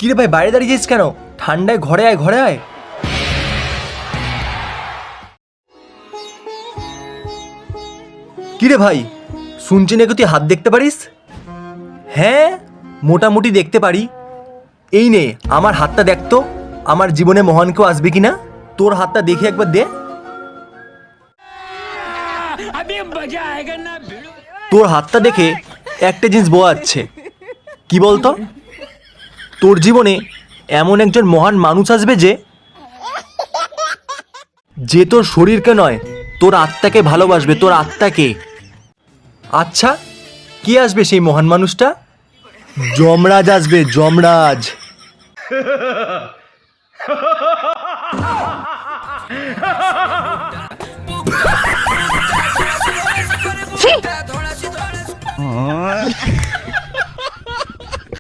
কিরে ভাই বাইরে দাঁড়িয়েছিস কেন? ঠান্ডায় ঘরে আয়, ঘরে আয়। কিরে ভাই, শুনছি নাকি তুই হাত দেখতে পারিস? হ্যাঁ, মোটামুটি দেখতে পারি। এই নে আমার হাতটা দেখ তো, আমার জীবনে মহান কেউ আসবে কিনা। তোর হাতটা দেখে একবার দে। তোর হাতটা দেখে একটা জিনিস বোঝা যাচ্ছে। কি বলতো? তোর জীবনে এমন একজন মহান মানুষ আসবে যে তোর শরীরকে নয়, তোর আত্মাকে ভালোবাসবে, তোর আত্মাকে। আচ্ছা, কে আসবে সেই মহান মানুষটা? যমরাজ আসবে, যমরাজ। ছি!